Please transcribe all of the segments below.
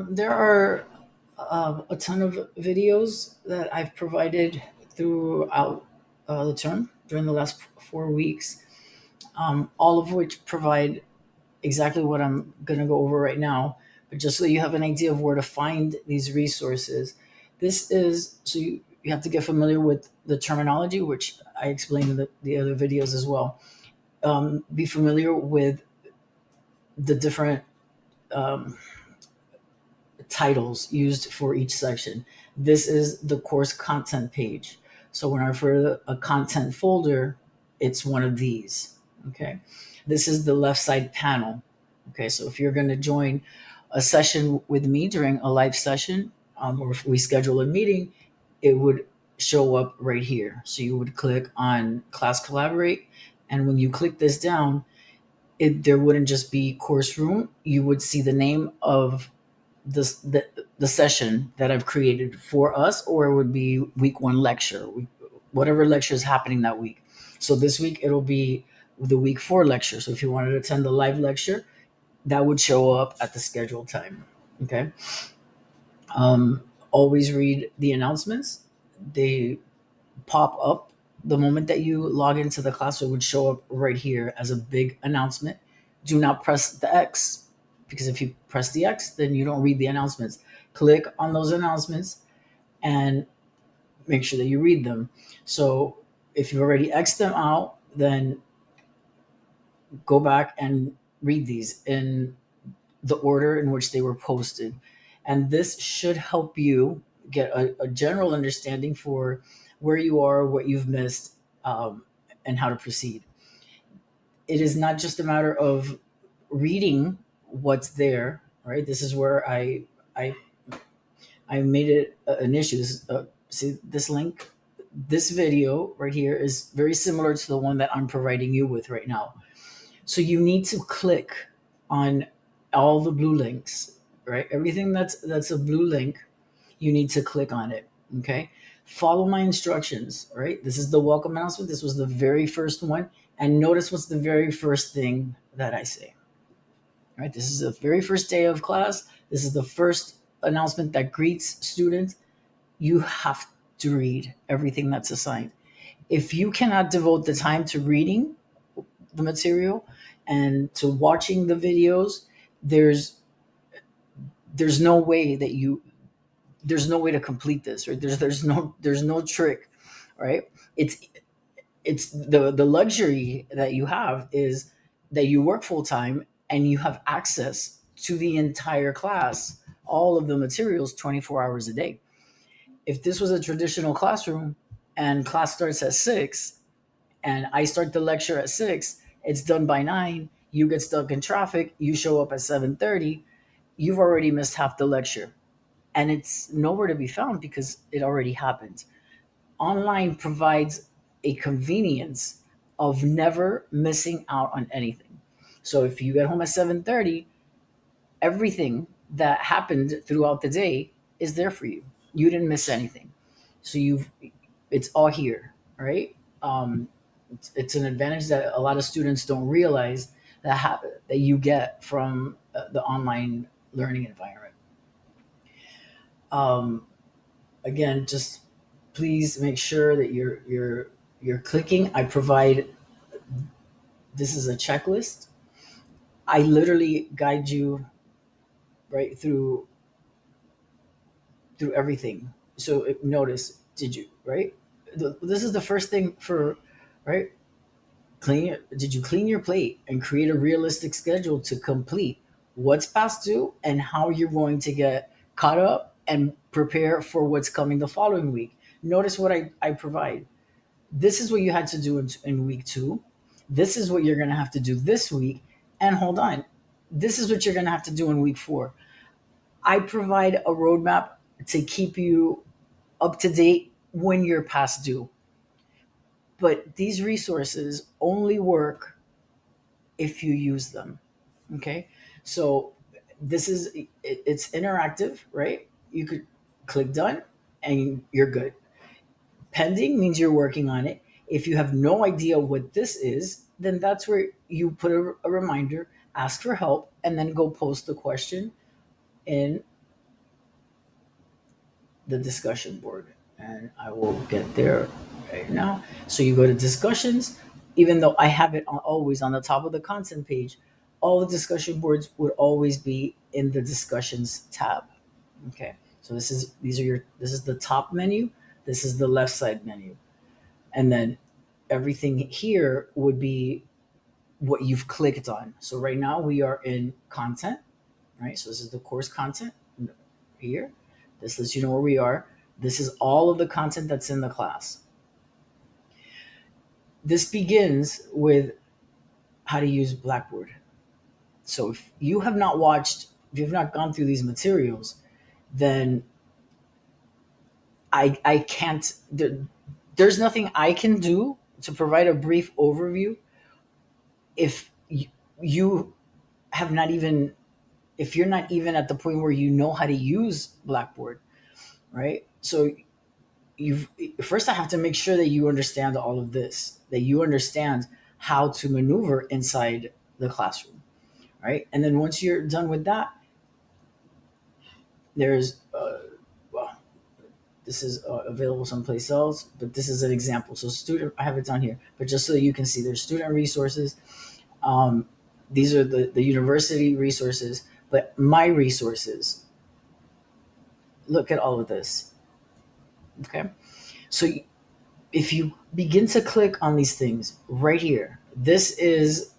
There are a ton of videos that I've provided throughout the term during the last 4 weeks, all of which provide exactly what I'm going to go over right now. But just so you have an idea of where to find these resources, this is so you have to get familiar with the terminology, which I explained in the other videos as well. Be familiar with the different um, titles used for each section. This is the course content page. So when I refer to a content folder, it's one of these. Okay. This is the left side panel. Okay. So if you're going to join a session with me during a live session, or if we schedule a meeting, it would show up right here. So you would click on class collaborate. And when you click this down, there wouldn't just be course room. You would see the name of this the session that I've created for us, or it would be week one lecture, whatever lecture is happening that week. So this week it'll be the week four lecture. So if you wanted to attend the live lecture, that would show up at the scheduled time. Okay. Always read the announcements. They pop up the moment that you log into the class. So it would show up right here as a big announcement. Do not press the X, because if you press the X, then you don't read the announcements. Click on those announcements and make sure that you read them. So if you've already X'd them out, then go back and read these in the order in which they were posted. And this should help you get a general understanding for where you are, what you've missed, and how to proceed. It is not just a matter of reading what's there, right? This is where I I made it an issue. See this link, this video right here is very similar to the one that I'm providing you with right now. So you need to click on all the blue links, right? Everything that's a blue link, you need to click on it. Okay. Follow my instructions, right? This is the welcome announcement. This was the very first one. And notice what's the very first thing that I say. Right? This is the very first day of class. This is the first announcement that greets students. You have to read everything that's assigned. If you cannot devote the time to reading the material and to watching the videos, there's there's no way that you there's no way to complete this, right? There's no trick, right? It's the luxury that you have is that you work full time and you have access to the entire class, all of the materials 24 hours a day. If this was a traditional classroom and class starts at 6 and I start the lecture at 6, it's done by 9, you get stuck in traffic, you show up at 7:30, you've already missed half the lecture and it's nowhere to be found because it already happened. Online provides a convenience of never missing out on anything. So if you get home at 7:30, everything that happened throughout the day is there for you. You didn't miss anything. So you've it's all here, right? It's an advantage that a lot of students don't realize that you get from the online learning environment. Um, Again, just please make sure that you're clicking. I provide this is a checklist. I literally guide you right through everything. So notice, did you right? This is the first thing for right. Did you clean your plate and create a realistic schedule to complete what's past due and how you're going to get caught up and prepare for what's coming the following week? Notice what I provide. This is what you had to do in week two. This is what you're going to have to do this week. And hold on, this is what you're going to have to do in week four. I provide a roadmap to keep you up to date when you're past due. But these resources only work if you use them. Okay. So it's interactive, right? You could click done and you're good. Pending means you're working on it. If you have no idea what this is, then that's where you put a reminder, ask for help, and then go post the question in the discussion board, and I will get there right now. So you go to discussions. Even though I have it always on the top of the content page, all the discussion boards would always be in the discussions tab. Okay, so this is the top menu, this is the left side menu, and then everything here would be what you've clicked on. So right now we are in content, right? So this is the course content here. This lets you know where we are. This is all of the content that's in the class. This begins with how to use Blackboard. So if you have not gone through these materials, then I can't, there's nothing I can do to provide a brief overview if you have not even, if you're not even at the point where you know how to use Blackboard, right? So you've first I have to make sure that you understand all of this, that you understand how to maneuver inside the classroom, right? And then once you're done with that, there's well, this is available someplace else, but this is an example. So student, I have it down here, but just so you can see, there's student resources. Um, these are the university resources, but my resources. Look at all of this. Okay, so if you begin to click on these things right here, this is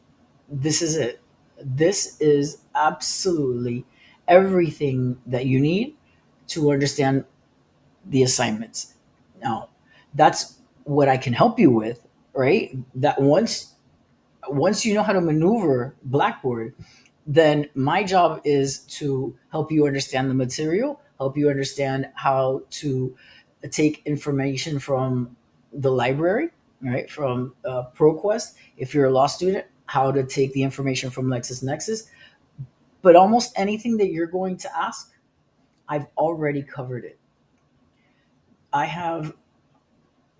it. This is absolutely everything that you need to understand the assignments. Now, that's what I can help you with, right? That once you know how to maneuver Blackboard, then my job is to help you understand the material, help you understand how to take information from the library, right? From ProQuest. If you're a law student, how to take the information from LexisNexis. But almost anything that you're going to ask, I've already covered it. I have,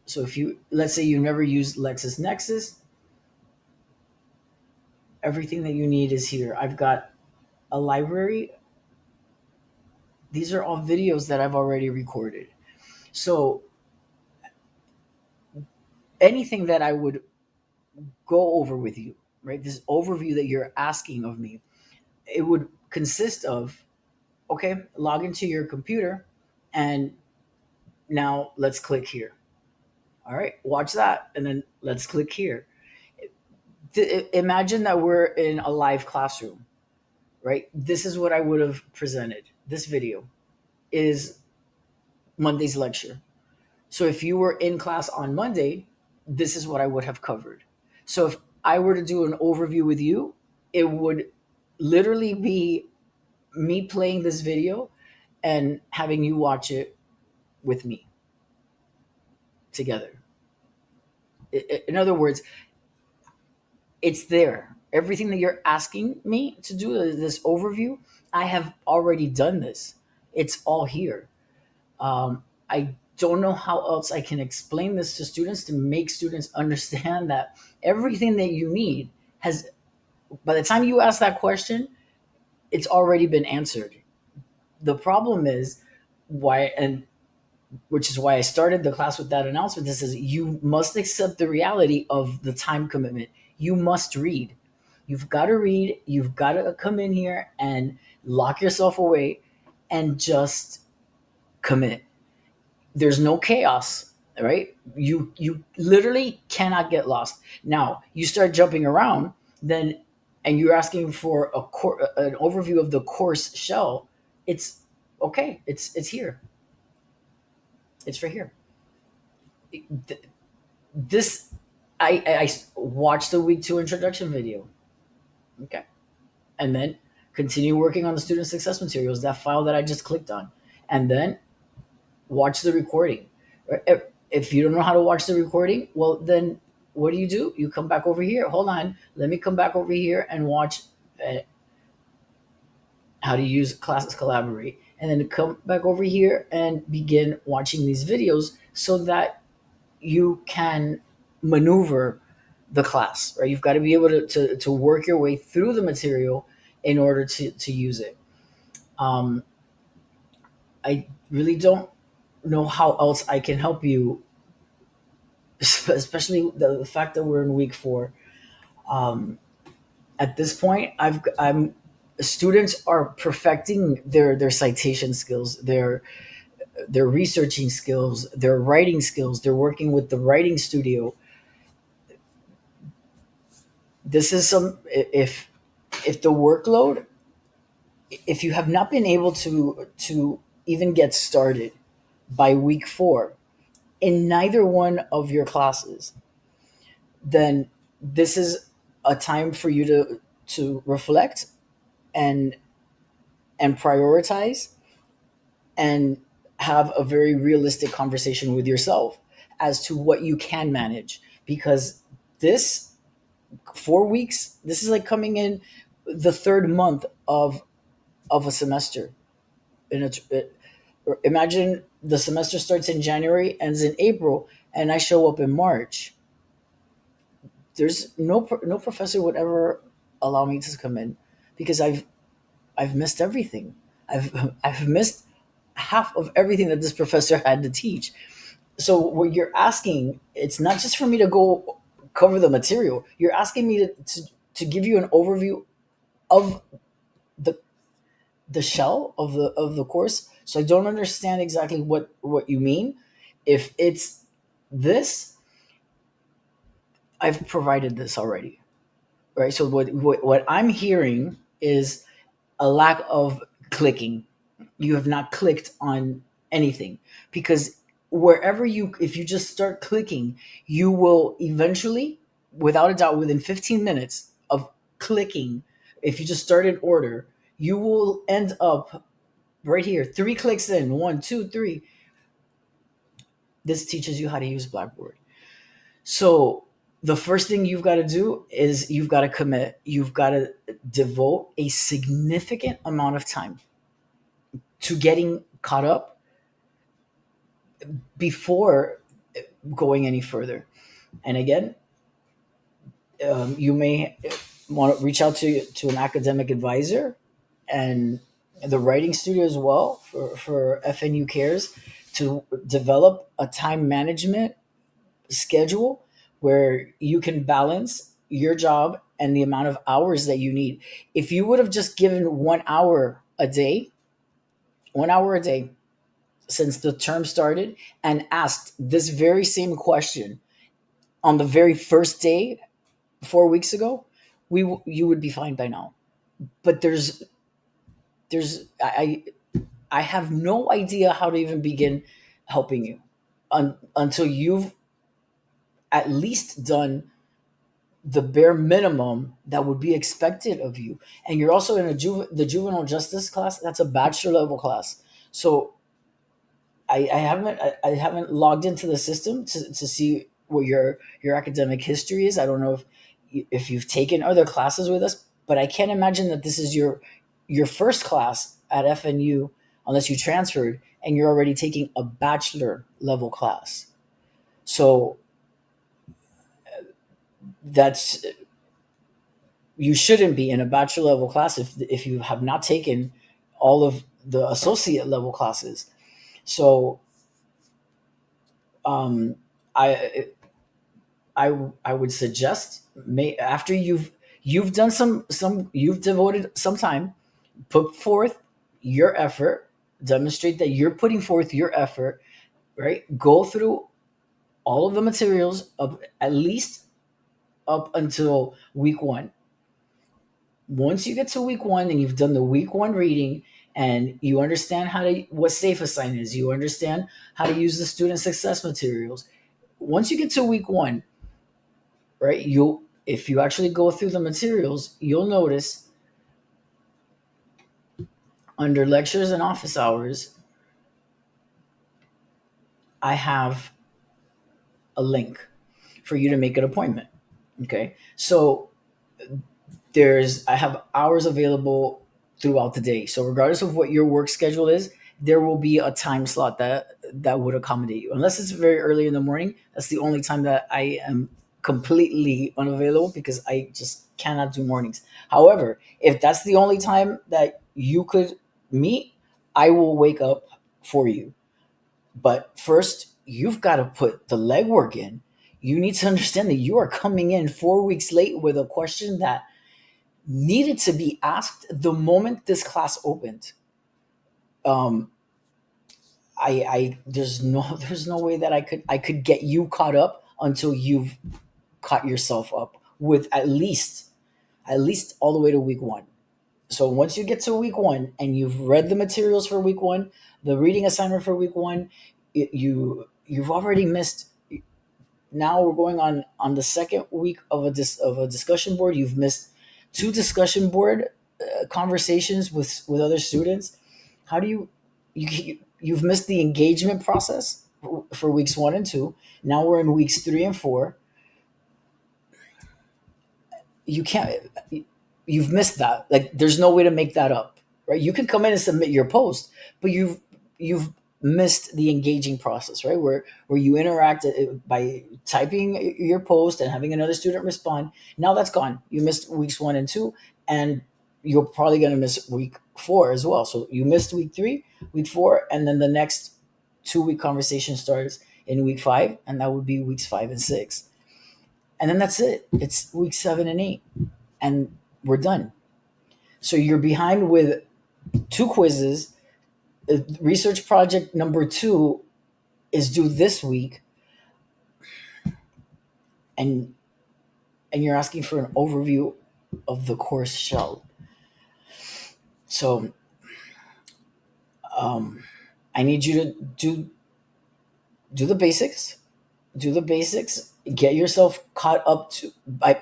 so if you, let's say you never used LexisNexis, everything that you need is here. I've got a library. These are all videos that I've already recorded. So anything that I would go over with you, right? This overview that you're asking of me, it would consist of, okay, log into your computer and now let's click here. All right, watch that. And then let's click here. Imagine that we're in a live classroom, right? This is what I would have presented. This video is Monday's lecture. So if you were in class on Monday, this is what I would have covered. So if I were to do an overview with you, it would literally be me playing this video and having you watch it with me together. In other words, it's there. Everything that you're asking me to do, this overview, I have already done this. It's all here. I don't know how else I can explain this to students to make students understand that everything that you need has, by the time you ask that question, it's already been answered. The problem is why, and which is why I started the class with that announcement. This is, you must accept the reality of the time commitment. You must read. You've got to read. You've got to come in here and lock yourself away and just commit. There's no chaos, right? You literally cannot get lost. Now you start jumping around, then, and you're asking for an overview of the course shell. It's okay. It's here. It's right here. This I watched the week 2 introduction video. Okay, and then continue working on the student success materials. That file that I just clicked on, and then watch the recording. If you don't know how to watch the recording, well, then what do? You come back over here. Hold on. Let me come back over here and watch how to use Classes Collaborate. And then come back over here and begin watching these videos so that you can maneuver the class, right? You've got to be able to work your way through the material in order to use it. Um, I really don't know how else I can help you, especially the fact that we're in week 4. Um, at this point, I'm students are perfecting their citation skills, their researching skills, their writing skills. They're working with the writing studio. This is some if the workload, if you have not been able to even get started by week 4 in neither one of your classes, then this is a time for you to reflect and prioritize and have a very realistic conversation with yourself as to what you can manage, because this 4 weeks, this is like coming in the third month of a semester. In imagine the semester starts in January, ends in April, and I show up in March. There's no professor would ever allow me to come in, because I've missed everything. I've missed half of everything that this professor had to teach. So what you're asking, it's not just for me to go cover the material. You're asking me to give you an overview of the the shell of the course. So I don't understand exactly what you mean. If it's this, I've provided this already, right? So what I'm hearing is a lack of clicking. You have not clicked on anything, because wherever you, if you just start clicking, you will eventually, without a doubt, within 15 minutes of clicking, if you just start in order, you will end up right here, 3 clicks in, 1, 2, 3. This teaches you how to use Blackboard. So the first thing you've got to do is you've got to commit. You've got to devote a significant amount of time to getting caught up before going any further. And again, you may want to reach out to an academic advisor and the writing studio as well for FNU Cares to develop a time management schedule where you can balance your job and the amount of hours that you need. If you would have just given 1 hour a day, 1 hour a day since the term started, and asked this very same question on the very first day 4 weeks ago, you would be fine by now. But there's I have no idea how to even begin helping you until you've at least done the bare minimum that would be expected of you. And you're also in the juvenile justice class. That's a bachelor level class. So I haven't logged into the system to see what your academic history is. I don't know if you've taken other classes with us, but I can't imagine that this is your first class at FNU unless you transferred and you're already taking a bachelor level class. So that's, you shouldn't be in a bachelor level class if you have not taken all of the associate level classes. So um, I I would suggest, after you've done you've devoted some time, put forth your effort, demonstrate that you're putting forth your effort, right? Go through all of the materials of at least up until week 1. Once you get to week 1 and you've done the week 1 reading and you understand what safe assign is, you understand how to use the student success materials. Once you get to week 1, right, you'll, if you actually go through the materials, you'll notice under lectures and office hours, I have a link for you to make an appointment. Okay. So I have hours available throughout the day. So regardless of what your work schedule is, there will be a time slot that would accommodate you. Unless it's very early in the morning, that's the only time that I am completely unavailable, because I just cannot do mornings. However, if that's the only time that you could Me, I will wake up for you. But first, you've got to put the legwork in. You need to understand that you are coming in 4 weeks late with a question that needed to be asked the moment this class opened. Um, I there's no there's no way that I could get you caught up until you've caught yourself up with at least all the way to week one. So once you get to week one and you've read the materials for week one, the reading assignment for week one, you've already missed. Now we're going on the second week of a discussion board. You've missed two discussion board conversations with other students. How do you've missed the engagement process for weeks 1 and 2. Now we're in weeks 3 and 4. You can't You've missed that. Like there's no way to make that up, right? You can come in and submit your post, but you've missed the engaging process, right? Where you interact by typing your post and having another student respond. Now that's gone. You missed weeks 1 and 2, and you're probably going to miss week 4 as well. So you missed week 3, week 4, and then the next 2 week conversation starts in week 5, and that would be weeks 5 and 6, and then that's it. It's week 7 and 8, and we're done. So you're behind with 2 quizzes. Research project number 2 is due this week, and you're asking for an overview of the course shell. So um, I need you to do the basics. Do the basics. Get yourself caught up to,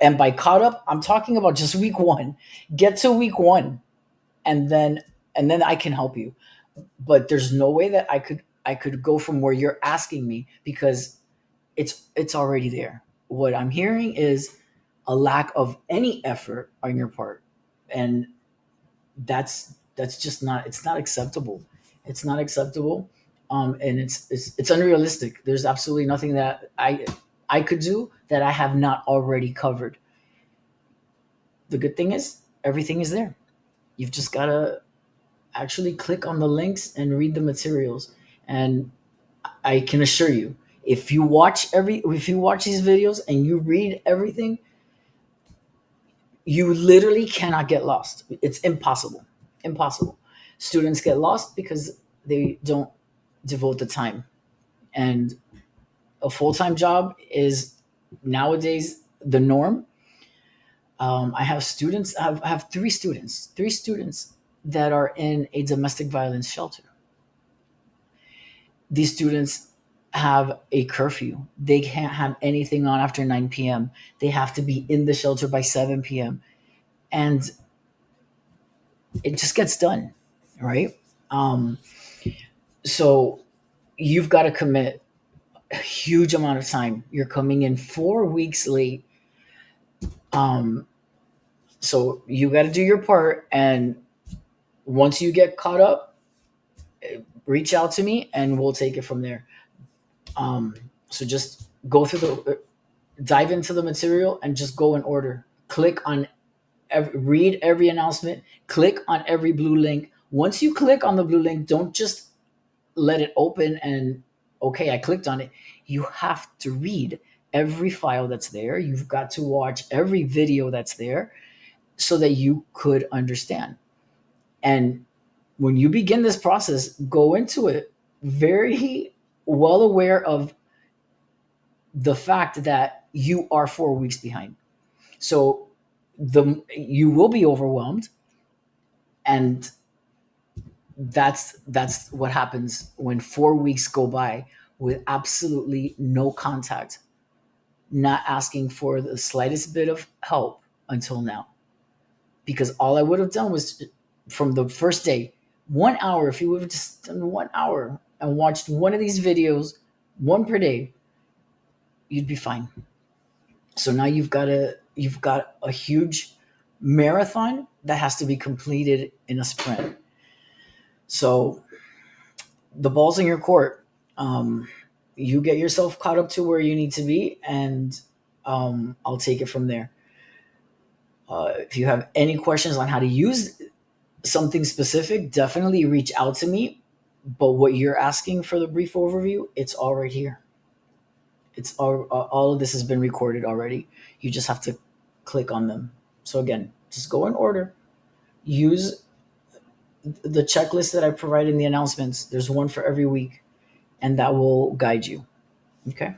and by caught up, I'm talking about just week 1. Get to week 1, and then I can help you. But there's no way that I could go from where you're asking me, because it's already there. What I'm hearing is a lack of any effort on your part, and that's just not it's not acceptable. It's not acceptable, and it's unrealistic. There's absolutely nothing that I could do that I have not already covered. The good thing is everything is there. You've just gotta actually click on the links and read the materials. And I can assure you, if you watch these videos and you read everything, you literally cannot get lost. It's impossible. Impossible. Students get lost because they don't devote the time. And a full-time job is nowadays the norm. I have students. I have three students that are in a domestic violence shelter. These students have a curfew. They can't have anything on after 9 p.m. They have to be in the shelter by 7 p.m. And it just gets done, right? Um, so you've got to commit a huge amount of time. You're coming in 4 weeks late. Um, so you got to do your part. And once you get caught up, reach out to me and we'll take it from there. So just go through dive into the material and just go in order. Click on read every announcement, click on every blue link. Once you click on the blue link, don't just let it open and okay, I clicked on it. You have to read every file that's there. You've got to watch every video that's there so that you could understand. And when you begin this process, go into it very well aware of the fact that you are 4 weeks behind. So you will be overwhelmed, and that's what happens when 4 weeks go by with absolutely no contact, not asking for the slightest bit of help until now. Because all I would have done was from the first day, 1 hour. If you would have just done 1 hour and watched one of these videos, one per day, you'd be fine. So now you've got a huge marathon that has to be completed in a sprint. So the ball's in your court. You get yourself caught up to where you need to be, and I'll take it from there. If you have any questions on how to use something specific, definitely reach out to me. But what you're asking for the brief overview, it's all right here. It's all of this has been recorded already. You just have to click on them. So again, just go in order. Use the checklist that I provide in the announcements. There's one for every week, and that will guide you. Okay.